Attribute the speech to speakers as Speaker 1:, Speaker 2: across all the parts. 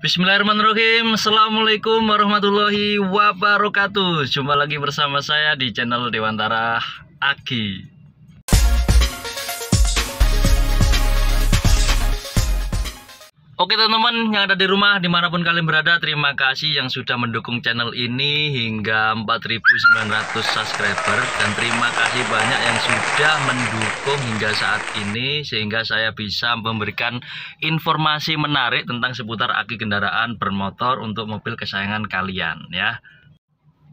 Speaker 1: Bismillahirrahmanirrahim. Assalamualaikum warahmatullahi wabarakatuh. Jumpa lagi bersama saya di channel Dewantara Aki. Oke teman-teman yang ada di rumah dimanapun kalian berada, terima kasih yang sudah mendukung channel ini hingga 4.900 subscriber. Dan terima kasih banyak yang sudah mendukung hingga saat ini, sehingga saya bisa memberikan informasi menarik tentang seputar aki kendaraan bermotor untuk mobil kesayangan kalian ya.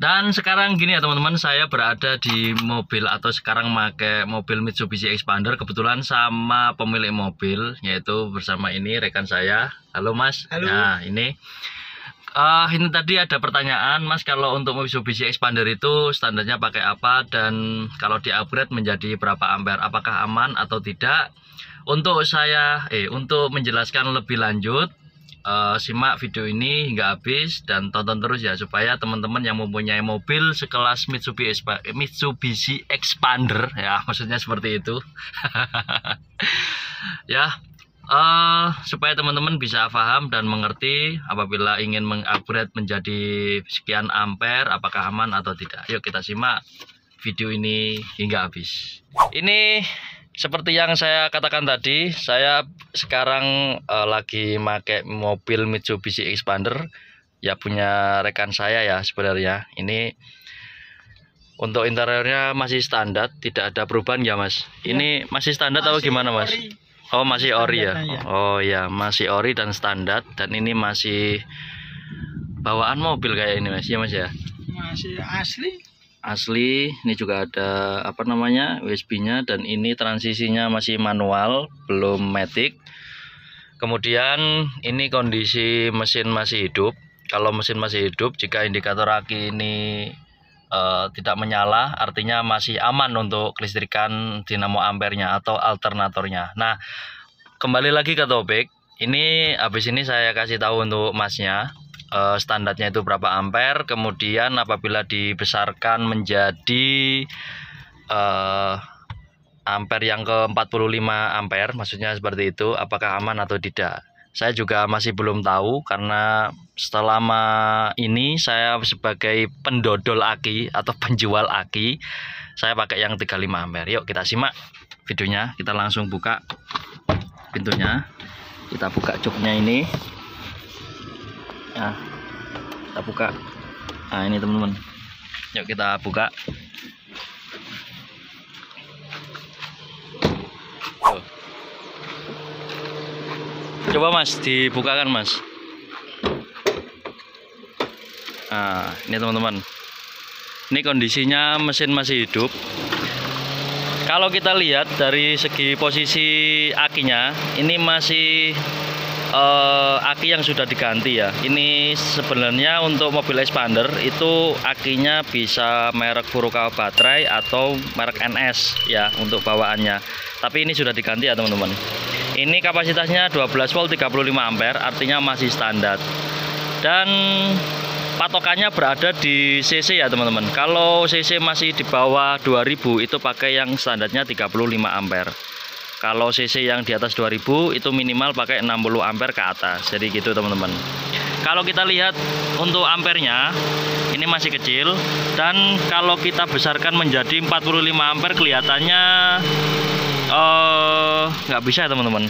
Speaker 1: Dan sekarang gini ya teman-teman, saya berada di mobil atau sekarang pakai mobil Mitsubishi Xpander. Kebetulan sama pemilik mobil, yaitu bersama ini rekan saya. Halo Mas.
Speaker 2: Halo.
Speaker 1: Nah ini tadi ada pertanyaan Mas, kalau untuk Mitsubishi Xpander itu standarnya pakai apa, dan kalau di upgrade menjadi berapa ampere, apakah aman atau tidak? Untuk menjelaskan lebih lanjut, simak video ini hingga habis dan tonton terus ya, supaya teman-teman yang mempunyai mobil sekelas Mitsubishi Xpander ya, maksudnya seperti itu ya, supaya teman-teman bisa paham dan mengerti apabila ingin mengupgrade menjadi sekian ampere, apakah aman atau tidak. Yuk kita simak video ini hingga habis. Ini seperti yang saya katakan tadi, saya sekarang lagi pakai mobil Mitsubishi Xpander ya, punya rekan saya ya sebenarnya. Ini untuk interiornya masih standar, tidak ada perubahan ya Mas? Ya. Ini masih standar atau gimana Mas? Ori. Oh masih ori ya? Oh ya, masih ori dan standar. Dan ini masih bawaan mobil kayak ini Mas ya Mas ya?
Speaker 2: Masih asli. Ini juga ada USB-nya, dan ini transisinya masih manual, belum matic. Kemudian ini kondisi mesin masih hidup. Kalau mesin masih hidup, jika indikator aki ini tidak menyala, artinya masih aman untuk kelistrikan dinamo ampernya atau alternatornya. Nah, kembali lagi ke topik. Ini habis ini saya kasih tahu untuk Masnya standarnya itu berapa ampere, kemudian apabila dibesarkan menjadi ampere yang ke 45 ampere, maksudnya seperti itu, apakah aman atau tidak. Saya juga masih belum tahu, karena selama ini saya sebagai pendodol aki atau penjual aki, saya pakai yang 35 ampere. Yuk kita simak videonya, kita langsung buka pintunya, kita buka joknya ini. Nah, kita buka. Nah ini teman-teman, yuk kita buka. Tuh. Coba Mas, dibukakan Mas. Nah ini teman-teman, ini kondisinya mesin masih hidup. Kalau kita lihat dari segi posisi akinya, ini masih aki yang sudah diganti ya. Ini sebenarnya untuk mobil Xpander itu akinya bisa merek Furukawa baterai atau merek NS ya untuk bawaannya. Tapi ini sudah diganti ya teman-teman. Ini kapasitasnya 12 volt 35 ampere, artinya masih standar. Dan patokannya berada di CC ya teman-teman. Kalau CC masih di bawah 2000 itu pakai yang standarnya 35 ampere. Kalau CC yang di atas 2000 itu minimal pakai 60 ampere ke atas. Jadi gitu teman-teman. Kalau kita lihat untuk ampernya, ini masih kecil. Dan kalau kita besarkan menjadi 45 ampere, kelihatannya nggak bisa teman-teman.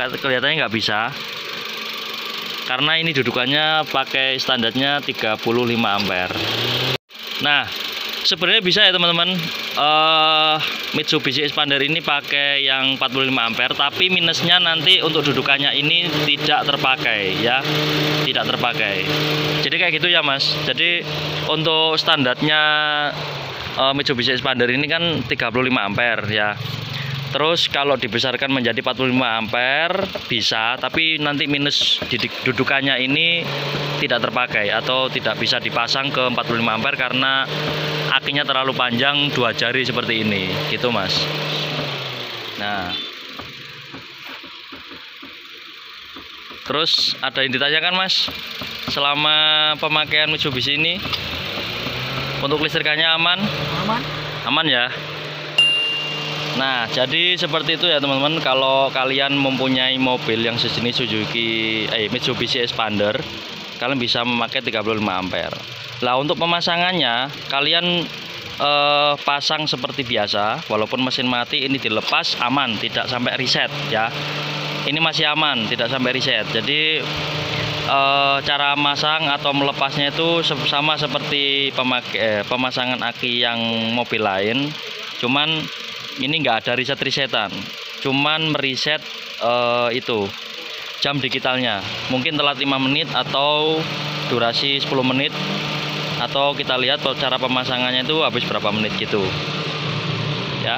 Speaker 2: Kelihatannya nggak bisa, karena ini dudukannya pakai standarnya 35 ampere. Nah, sebenarnya bisa ya teman-teman, Mitsubishi Xpander ini pakai yang 45 ampere, tapi minusnya nanti untuk dudukannya ini tidak terpakai ya, tidak terpakai. Jadi kayak gitu ya Mas. Jadi untuk standarnya Mitsubishi Xpander ini kan 35 ampere ya. Terus kalau dibesarkan menjadi 45 ampere bisa, tapi nanti minus dudukannya ini tidak terpakai atau tidak bisa dipasang ke 45 ampere karena akinya terlalu panjang 2 jari seperti ini gitu Mas. Nah, terus ada yang ditanyakan Mas, selama pemakaian Mitsubishi ini untuk listrikannya aman? Aman ya. Nah, jadi seperti itu ya teman-teman. Kalau kalian mempunyai mobil yang sejenis Mitsubishi Expander, kalian bisa memakai 35 ampere. Lah untuk pemasangannya, kalian pasang seperti biasa. Walaupun mesin mati, ini dilepas aman, tidak sampai reset ya. Ini masih aman, tidak sampai reset. Jadi cara masang atau melepasnya itu sama seperti pemasangan aki yang mobil lain. Cuman ini nggak ada resetan, cuman mereset itu jam digitalnya. Mungkin telat 5 menit atau durasi 10 menit, atau kita lihat cara pemasangannya itu habis berapa menit gitu ya.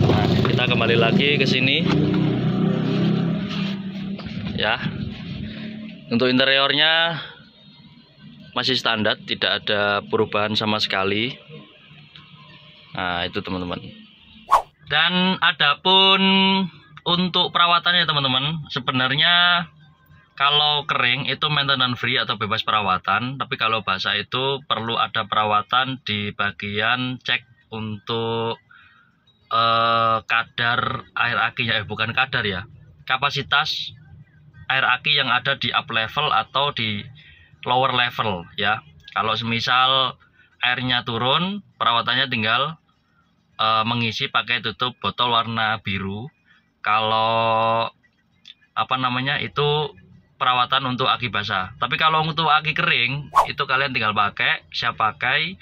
Speaker 2: Nah, kita kembali lagi ke sini ya. Untuk interiornya masih standar, tidak ada perubahan sama sekali. Nah, itu teman-teman. Dan adapun untuk perawatannya teman-teman, sebenarnya kalau kering itu maintenance free atau bebas perawatan, tapi kalau basah itu perlu ada perawatan di bagian cek untuk kadar air akinya, bukan kadar ya, kapasitas air aki yang ada di up level atau di lower level ya. Kalau semisal airnya turun, perawatannya tinggal mengisi pakai tutup botol warna biru. Kalau itu perawatan untuk aki basah. Tapi kalau untuk aki kering itu kalian tinggal siap pakai,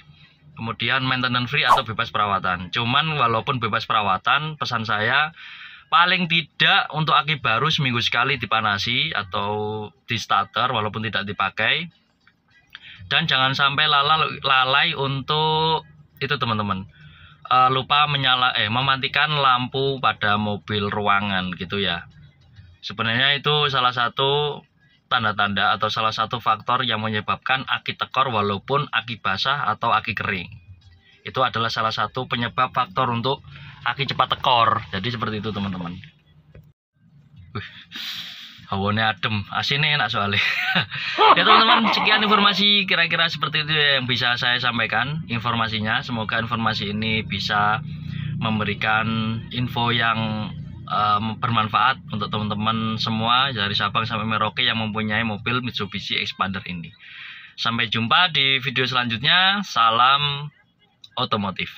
Speaker 2: kemudian maintenance free atau bebas perawatan. Cuman walaupun bebas perawatan, pesan saya paling tidak untuk aki baru seminggu sekali dipanasi atau di starter walaupun tidak dipakai. Dan jangan sampai lalai untuk itu teman-teman, lupa mematikan lampu pada mobil ruangan gitu ya. Sebenarnya itu salah satu tanda-tanda atau salah satu faktor yang menyebabkan aki tekor walaupun aki basah atau aki kering. Itu adalah salah satu penyebab faktor untuk aki cepat tekor. Jadi seperti itu teman-teman. Hawane adem, asinnya enak soalnya. Ya teman-teman, sekian informasi kira-kira seperti itu yang bisa saya sampaikan informasinya. Semoga informasi ini bisa memberikan info yang bermanfaat untuk teman-teman semua dari Sabang sampai Merauke yang mempunyai mobil Mitsubishi Expander ini. Sampai jumpa di video selanjutnya. Salam otomotif.